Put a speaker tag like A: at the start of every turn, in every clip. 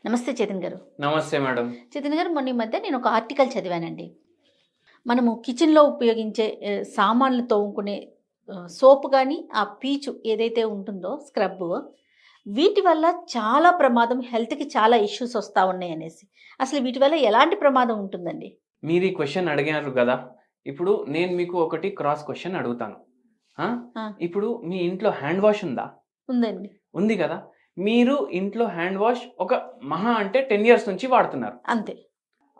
A: నమస్తే చేతన్ గారు.
B: నమస్తే మేడం.
A: చేతన్ గారు, మొన్న ఈ మధ్య నేను ఒక ఆర్టికల్ చదివానండి. మనము కిచెన్‌లో ఉపయోగించే సామాన్లు తోముకునే సోప్ గాని, ఆ పీచు ఏదైతే ఉంటుందో స్క్రబ్బు, వీటి వల్ల చాలా ప్రమాదం, హెల్త్‌కి చాలా ఇష్యూస్ వస్తా ఉన్నాయనేసి. అసలు వీటి వల్ల ఎలాంటి ప్రమాదం ఉంటుందండి?
B: మీరు ఈ క్వెషన్ అడిగారు గదా! ఇప్పుడు నేను మీకు ఒకటి క్రాస్ క్వెషన్ అడుగుతాను. ఆ!
A: ఆ!
B: ఇప్పుడు మీ ఇంట్లో హ్యాండ్ వాష్ ఉందా?
A: ఉందండి.
B: ఉంది గదా! మీరు ఇంట్లో హ్యాండ్ వాష్ ఒక మహా అంటే 10 ఇయర్స్ నుంచి వాడుతున్నారు.
A: అంతే.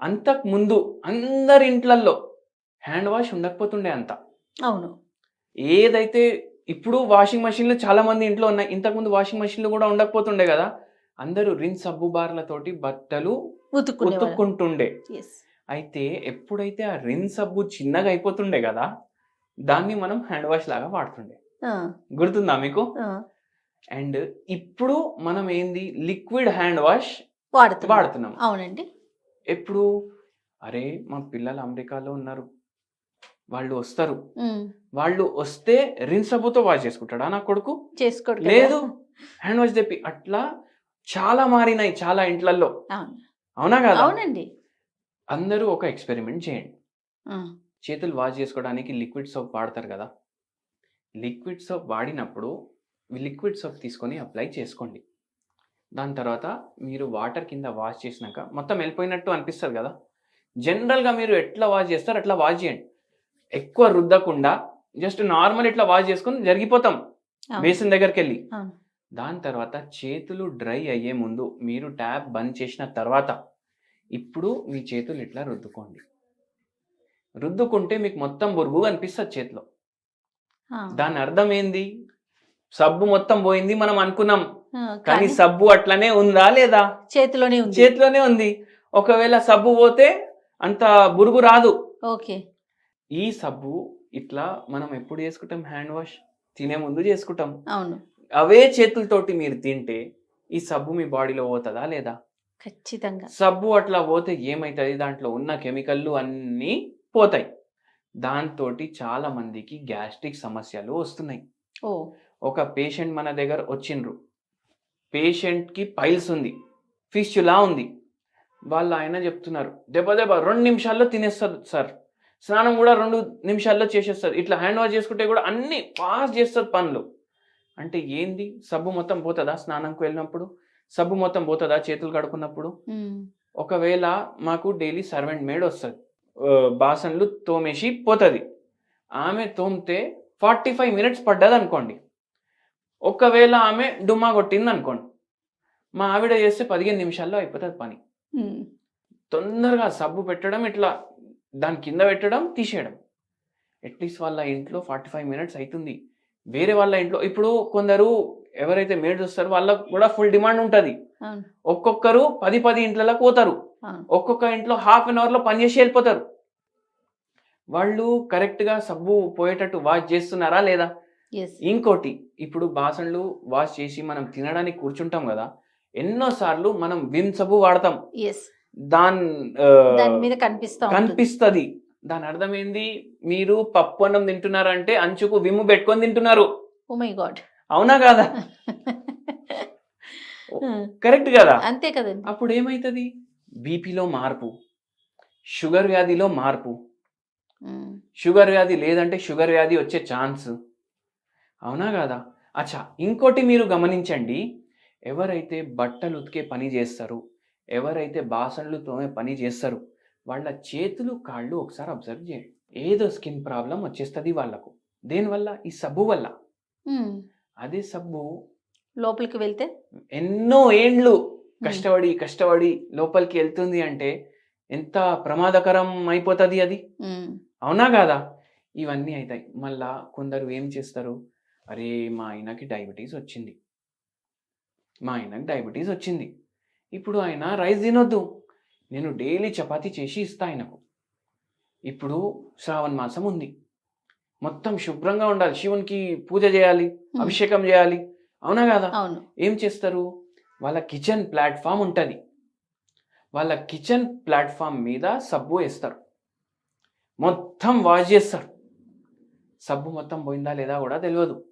B: అంతకుముందు అందరి ఇంట్లల్లో హ్యాండ్ వాష్ ఉండకపోతుండే అంత.
A: అవును.
B: ఏదైతే ఇప్పుడు వాషింగ్ మెషిన్‌లు చాలా మంది ఇంట్లో ఉన్నాయి. ఇంతకుముందు వాషింగ్ మెషిన్‌లు గూడా ఉండకపోతుండే గదా! అందరూ రిన్ సబ్బు బార్లతోటి బట్టలు
A: ఉతుక్కునేవాళ్ళం.
B: ఉతుక్కుంటుండే.
A: యెస్.
B: అయితే ఎప్పుడైతే ఆ రిన్ సబ్బు చిన్నగా అయిపోతుండే గదా! దాన్ని మనం హ్యాండ్ వాష్ లాగా వాడుతుండే.
A: ఆ!
B: గుర్తుందా మీకు?
A: ఆ!
B: అండ్ ఇప్పుడు మనం ఏంది లిక్విడ్ హ్యాండ్ వాష్
A: వాడుతున్నాం.
B: వాడుతున్నాం.
A: అవునండి.
B: ఎప్పుడు? అరే! మా పిల్లలు అమెరికాలో ఉన్నారు. వాళ్ళు వస్తారు.
A: హ్మ్.
B: వాళ్ళు వస్తే రిన్ సబ్బుతో వాష్ చేసుకుంటాడా నా కొడుకు?
A: చేసుకోడు కదా!
B: లేదు. హ్యాండ్ వాష్ తెప్పి అట్లా చాలా మారినాయి చాలా ఇంట్లల్లో.
A: అవును.
B: అవునా కాదా?
A: అవునండి.
B: అందరూ ఒక ఎక్స్‌పెరిమెంట్ చేయండి.
A: ఆ!
B: చేతులు వాష్ చేసుకోవడానికి లిక్విడ్ సోప్ వాడతారు కదా! లిక్విడ్ సోప్ వాడినప్పుడు లిక్విడ్ సోప్ తీసుకొని అప్లై చేసుకోండి. దాని తర్వాత మీరు వాటర్ కింద వాష్ చేసినాక మొత్తం వెళ్ళిపోయినట్టు అనిపిస్తది కదా! జనరల్‌గా మీరు ఎట్లా వాష్ చేస్తారో అట్లా వాష్ చేయండి. ఎక్కువ రుద్దకుండా జస్ట్ నార్మల్ ఇట్లా వాష్ చేసుకొని జరిగిపోతాం
A: అవును.
B: బేసిన్ దగ్గరికెళ్ళి.
A: అవును.
B: దాని తర్వాత చేతులు డ్రై అయ్యే ముందు మీరు ట్యాప్ బంద్ చేసిన తర్వాత ఇప్పుడు మీ చేతులు ఇట్లా రుద్దుకోండి. రుద్దుకుంటే మీకు మొత్తం బురుగు కనిపిస్తది చేతిలో.
A: ఆ!
B: దాని అర్థం ఏంది? సబ్బు మొత్తం పోయింది మనం అనుకున్నాం.
A: ఆ!
B: కానీ
A: కానీ
B: సబ్బు అట్లనే ఉందా లేదా?
A: చేతిలోనే ఉంది.
B: చేతిలోనే ఉంది. ఒకవేళ సబ్బు పోతే అంత బురుగు రాదు.
A: ఓకే.
B: ఈ సబ్బు ఇట్లా మనం ఎప్పుడు చేసుకుంటాం హ్యాండ్ వాష్? తినే ముందు చేసుకుంటాం.
A: అవును.
B: అవే చేతులతోటి మీరు తింటే ఈ సబ్బు మీ బాడీలో పోతదా లేదా?
A: ఖచ్చితంగా.
B: సబ్బు అట్లా పోతే ఏమైతది? దాంట్లో ఉన్న కెమికల్‌లు అన్నీ పోతాయి. దాంతోటి చాలా మందికి గ్యాస్ట్రిక్ సమస్యలు వస్తున్నాయి.
A: ఓహ్!
B: ఒక పేషెంట్ మన దగ్గర వచ్చిండ్రు. పేషెంట్‌కి పైల్స్ ఉంది. ఫిస్టులా ఉంది. ఆయన చెప్తున్నారు. దెబ్బ దెబ్బ 2 నిమిషాల్లో తినేస్తది సార్. స్నానం గూడా 2 నిమిషాల్లో చేసేస్తది. ఇట్లా హ్యాండ్ వాష్ చేసుకుంటే గూడా అన్నీ ఫాస్ట్ చేస్తది పనులు. అంటే ఏంది? సబ్బు మొత్తం పోతదా స్నానంకి వెళ్ళినప్పుడు? సబ్బు మొత్తం పోతదా చేతులు కడుక్కున్నప్పుడు?
A: హ్మ్.
B: ఒకవేళ మాకు డైలీ సర్వెంట్ మెయిడ్ ఒస్తది. బాసన్లు తోమేసి పోతది. ఆమె తోమితే 45 మినిట్స్ పడ్డదనుకోండి. ఒకవేళ ఆమె డుమ్మా కొట్టిందనుకోండి. మా ఆవిడ చేస్తే 15 నిమిషాల్లో అయిపోతది పని.
A: హ్మ్.
B: తొందరగా సబ్బు పెట్టడం, ఇట్లా దాని కింద పెట్టడం, తీసేయడం. అట్‌లీస్ట్ వాళ్ళ ఇంట్లో 45 మినిట్స్ అయితుంది. వేరే వాళ్ళ ఇంట్లో ఇప్పుడు కొందరు ఎవరైతే మెయిడ్స్ వస్తారో వాళ్ళకి కూడా ఫుల్ డిమాండ్ ఉంటది.
A: అవును.
B: ఒక్కొక్కరు 10 ఇంట్లలకు పోతారు.
A: అవును.
B: ఒక్కొక్క ఇంట్లో హాఫ్ అన్ అవర్‌లో పని చేసి ఎళ్ళిపోతారు. వాళ్ళు కరెక్ట్‌గా సబ్బు పోయేటట్టు వాష్ చేస్తున్నారా లేదా?
A: యెస్.
B: ఇంకోటి ఇప్పుడు బాసన్లు వాష్ చేసి మనం తినడానికి కూర్చుంటాం గదా! ఎన్నో సార్లు మనం విమ్ సబ్బు వాడతాం.
A: యెస్.
B: దాన్
A: దాని మీద కనిపిస్తా ఉంటుంది.
B: కనిపిస్తది. దాని అర్థం ఏంది? మీరు పప్పు అన్నం తింటున్నారంటే అంచుకు విమ్ పెట్టుకొని తింటున్నారు.
A: Oh my God!
B: అవునా కాదా?
A: హ్మ్.
B: కరెక్ట్ గదా!
A: అంతే కదండీ.
B: అప్పుడేమైతది? బీపీలో మార్పు, షుగర్ వ్యాధిలో మార్పు.
A: హ్మ్.
B: షుగర్ వ్యాధి లేదంటే షుగర్ వ్యాధి వచ్చే ఛాన్స్. అవునా కాదా? అచ్చా! ఇంకోటి మీరు గమనించండి. ఎవరైతే బట్టలు ఉతికే పని జేస్తారో, ఎవరైతే బాసన్లు తోమే పని జేస్తారో, వాళ్ళ చేతులు, కాళ్ళు ఒకసారి అబ్జర్వ్ జేయండి. ఏదో స్కిన్ ప్రాబ్లమ్ వచ్చేస్తది వాళ్ళకు. దేనివల్ల? ఈ సబ్బు వల్ల.
A: హ్మ్.
B: అదే సబ్బు
A: లోపలికి వెళ్తే
B: ఎన్నో ఏండ్లు
A: హ్మ్.
B: కష్టపడి లోపలికి ఎళ్తుంది అంటే ఎంత ప్రమాదకరం అయిపోతది అది.
A: హ్మ్.
B: అవునా కాదా? ఇవన్నీ అయితాయి. మళ్ళా కొందరు ఏం చేస్తారు? అరే! మా ఆయనకి డయాబెటిస్ వచ్చింది. ఇప్పుడు ఆయన రైస్ తినొద్దు. నేను డైలీ చపాతీ చేసి ఇస్తా ఆయనకు. ఇప్పుడు శ్రావణ మాసం ఉంది. మొత్తం శుభ్రంగా ఉండాలి. శివునికి పూజ చేయాలి,
A: హ్మ్.
B: అభిషేకం చేయాలి. అవునా కాదా?
A: అవును.
B: ఏం చేస్తారు? వాళ్ళ కిచెన్ ప్లాట్‌ఫార్మ్ ఉంటది. వాళ్ళ కిచెన్ ప్లాట్‌ఫార్మ్ మీద సబ్బు ఏస్తారు. మొత్తం వాష్ చేస్తారు. సబ్బు మొత్తం పోయిందా లేదా గూడా తెలవదు.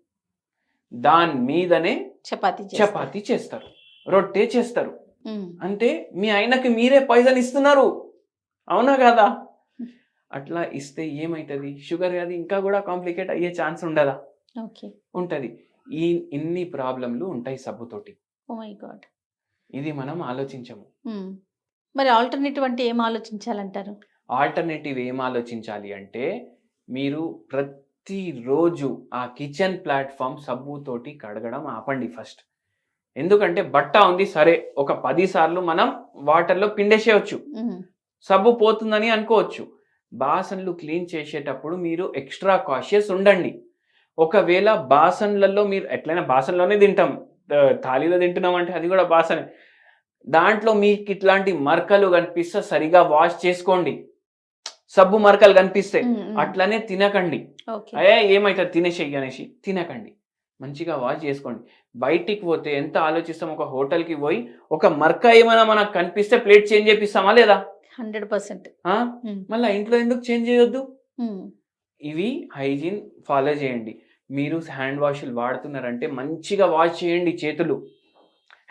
B: దాని మీదనే
A: చపాతీ చేస్తారు.
B: చపాతీ చేస్తారు. రొట్టె చేస్తారు. అంటే మీ ఆయనకి మీరే పాయిజన్ ఇస్తున్నారు, అవునా కదా? అట్లా ఇస్తే ఏమవుతుంది, షుగర్ అది ఇంకా కూడా కాంప్లికేట్ అయ్యే ఛాన్స్ ఉండదా?
A: ఓకే.
B: ఉంటది. ఇన్ని ప్రాబ్లంలు ఉంటాయి సబ్బుతోటి.
A: Oh my God.
B: ఇది మనం ఆలోచించము.
A: మరి ఆల్టర్నేటివ్ అంటే ఏం ఆలోచించాలంటారు?
B: ఆల్టర్నేటివ్ ఏం ఆలోచించాలి అంటే, మీరు ప్రతిరోజు ఆ కిచెన్ ప్లాట్ఫామ్ సబ్బుతోటి కడగడం ఆపండి ఫస్ట్. ఎందుకంటే బట్ట ఉంది సరే, ఒక 10 సార్లు మనం వాటర్లో పిండేసేయచ్చు, సబ్బు పోతుందని అనుకోవచ్చు. బాసన్లు క్లీన్ చేసేటప్పుడు మీరు ఎక్స్ట్రా కాషియస్ ఉండండి. ఒకవేళ బాసన్లలో మీరు ఎట్లయినా బాసన్లోనే తింటాం, థాలీలో తింటున్నాం అంటే అది కూడా బాసనే. దాంట్లో మీకు ఇట్లాంటి మరకలు కనిపిస్తే సరిగా వాష్ చేసుకోండి. సబ్బు మరకలు కనిపిస్తే అట్లనే తినకండి. ఏమైతుంది తినేసేయి అనేసి తినకండి, మంచిగా వాష్ చేసుకోండి. బయటికి పోతే ఎంత ఆలోచిస్తాం, ఒక హోటల్కి పోయి ఒక మరక ఏమైనా మనకు కనిపిస్తే ప్లేట్ చేంజ్ చేపిస్తామా లేదా?
A: 100%.
B: మళ్ళీ ఇంట్లో ఎందుకు చేంజ్ చేయొద్దు? ఇవి హైజీన్ ఫాలో చేయండి. మీరు హ్యాండ్ వాష్లు వాడుతున్నారంటే మంచిగా వాష్ చేయండి చేతులు.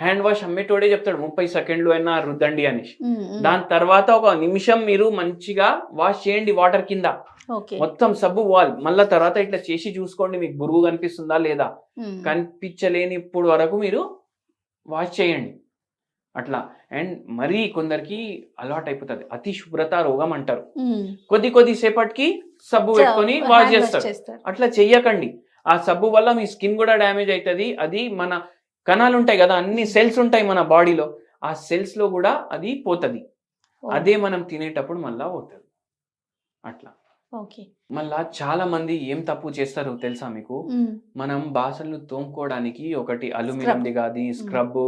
B: హ్యాండ్ వాష్ అమ్మేటోడే చెప్తాడు 30 సెకండ్లు అయినా రుద్దండి అనేసి. దాని తర్వాత ఒక నిమిషం మీరు మంచిగా వాష్ చేయండి వాటర్ కింద, మొత్తం సబ్బు వాల్. మళ్ళా తర్వాత ఇట్లా చేసి చూసుకోండి మీకు బురుగు కనిపిస్తుందా లేదా. కనిపించలేని ఇప్పుడు వరకు మీరు వాష్ చేయండి అట్లా. అండ్ మరీ కొందరికి అలవాటు అయిపోతుంది, అతి శుభ్రత రోగం అంటారు. కొద్ది సేపటికి సబ్బు పెట్టుకొని వాష్ చేస్తారు. అట్లా చెయ్యకండి. ఆ సబ్బు వల్ల మీ స్కిన్ కూడా డ్యామేజ్ అవుతుంది. అది మన కణాలు ఉంటాయి కదా, అన్ని సెల్స్ ఉంటాయి మన బాడీలో, ఆ సెల్స్ లో కూడా అది పోతుంది. అదే మనం తినేటప్పుడు మళ్ళా పోతుంది అట్లా. మళ్ళా చాలా మంది ఏం తప్పు చేస్తారు తెలుసా మీకు? మనం బాసన్లు తోముకోవడానికి ఒకటి అల్యూమినియంది కాదు స్క్రబ్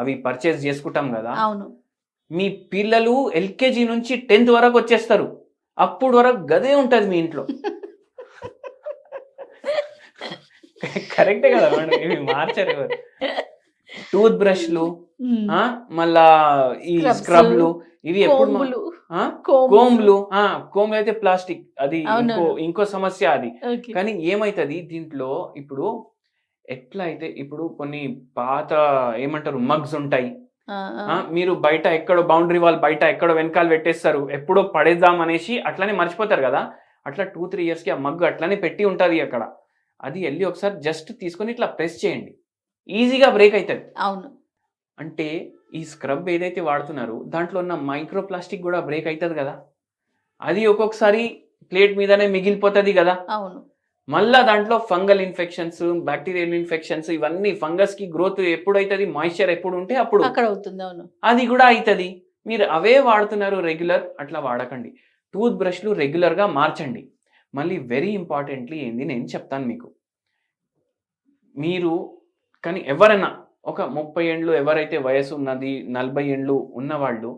B: అవి పర్చేస్ చేసుకుంటాం కదా. మీ పిల్లలు LKG నుంచి 10th వరకు వచ్చేస్తారు, అప్పుడు వరకు గదే ఉంటది మీ ఇంట్లో. కరెక్టే కదా మేడం, ఇవి మార్చారు. టూత్ బ్రష్లు, మళ్ళా ఈ స్క్రబ్లు, ఇవి ఎప్పుడు కోంబ్లు అయితే ప్లాస్టిక్, అది ఇంకో సమస్య అది. కానీ ఏమైతుంది దీంట్లో ఇప్పుడు ఎట్లా అయితే, ఇప్పుడు కొన్ని పాత ఏమంటారు మగ్స్ ఉంటాయి, మీరు బయట ఎక్కడో బౌండరీ వాల్ బయట ఎక్కడో వెనకాల పెట్టేస్తారు, ఎప్పుడో పడేద్దాం అనేసి అట్లానే మర్చిపోతారు కదా. అట్లా 2-3 yearsకి ఆ మగ్ అట్లానే పెట్టి ఉంటుంది అక్కడ. అది వెళ్ళి ఒకసారి జస్ట్ తీసుకొని ఇట్లా ప్రెస్ చేయండి, ఈజీగా బ్రేక్ అవుతుంది.
A: అవును.
B: అంటే ఈ స్క్రబ్ ఏదైతే వాడుతున్నారో దాంట్లో ఉన్న మైక్రో ప్లాస్టిక్ కూడా బ్రేక్ అవుతుంది కదా, అది ఒక్కొక్కసారి ప్లేట్ మీదనే మిగిలిపోతుంది కదా.
A: అవును.
B: మళ్ళా దాంట్లో ఫంగల్ ఇన్ఫెక్షన్స్, బ్యాక్టీరియల్ ఇన్ఫెక్షన్స్, ఇవన్నీ ఫంగస్ కి గ్రోత్ ఎప్పుడు అవుతుంది, మాయిశ్చర్ ఎప్పుడు ఉంటే అప్పుడు
A: అక్కడ అవుతుంది. అవును,
B: అది కూడా అవుతుంది. మీరు అవే వాడుతున్నారు రెగ్యులర్, అట్లా వాడకండి. టూత్ బ్రష్లు రెగ్యులర్గా మార్చండి. మళ్ళీ వెరీ ఇంపార్టెంట్లీ ఏంది నేను చెప్తాను మీకు, మీరు కానీ ఎవరైనా ఒక 30 ఏండ్లు ఎవరైతే వయసు ఉన్నది, 40 ఏండ్లు ఉన్నవాళ్ళు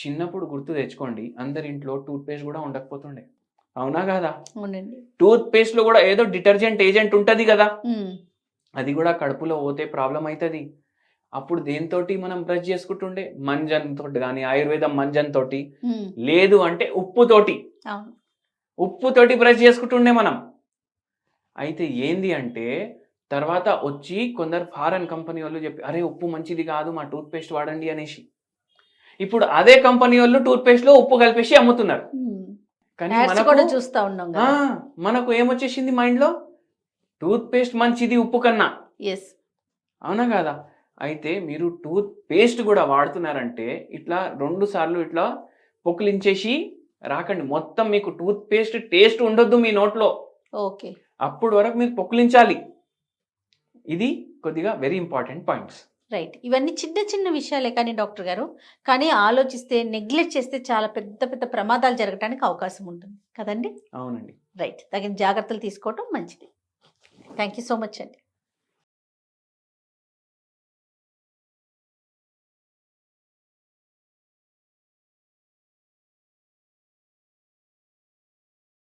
B: చిన్నప్పుడు గుర్తు తెచ్చుకోండి, అందరి ఇంట్లో టూత్ పేస్ట్ కూడా ఉండకపోతుండే, అవునా కదా? టూత్ పేస్ట్ లో కూడా ఏదో డిటర్జెంట్ ఏజెంట్ ఉంటది కదా, అది కూడా కడుపులో పోతే ప్రాబ్లం అవుతుంది. అప్పుడు దేనితోటి మనం బ్రష్ చేసుకుంటుండే, మంజన్ తోటి కానీ ఆయుర్వేదం మంజన్ తోటి, లేదు అంటే ఉప్పుతోటి బ్రష్ చేసుకుంటుండే మనం. అయితే ఏంది అంటే తర్వాత వచ్చి కొందరు ఫారెన్ కంపెనీ వాళ్ళు చెప్పి అరే ఉప్పు మంచిది కాదు మా టూత్ పేస్ట్ వాడండి అనేసి, ఇప్పుడు అదే కంపెనీ వాళ్ళు టూత్ పేస్ట్ లో ఉప్పు కలిపేసి అమ్ముతున్నారు. కానీ మనకు ఏమొచ్చేసింది మైండ్ లో, టూత్ పేస్ట్ మంచిది ఉప్పు కన్నా, అవునా కదా? అయితే మీరు టూత్ పేస్ట్ కూడా వాడుతున్నారంటే ఇట్లా 2 సార్లు ఇట్లా పొక్కులించేసి రాకండి, మొత్తం మీకు టూత్ పేస్ట్ టేస్ట్ ఉండొద్దు మీ నోట్లో, అప్పుడు వరకు మీరు పొక్కులించాలి. ఇది కొద్దిగా వెరీ ఇంపార్టెంట్ పాయింట్స్.
A: రైట్. ఇవన్నీ చిన్న చిన్న విషయాలే కానీ డాక్టర్ గారు, కానీ ఆలోచిస్తే నెగ్లెక్ట్ చేస్తే చాలా పెద్ద పెద్ద ప్రమాదాలు జరగడానికి అవకాశం ఉంటుంది కదండి.
B: అవునండి.
A: రైట్. తగిన జాగ్రత్తలు తీసుకోవటం మంచిది. థ్యాంక్ యూ సో మచ్ అండి.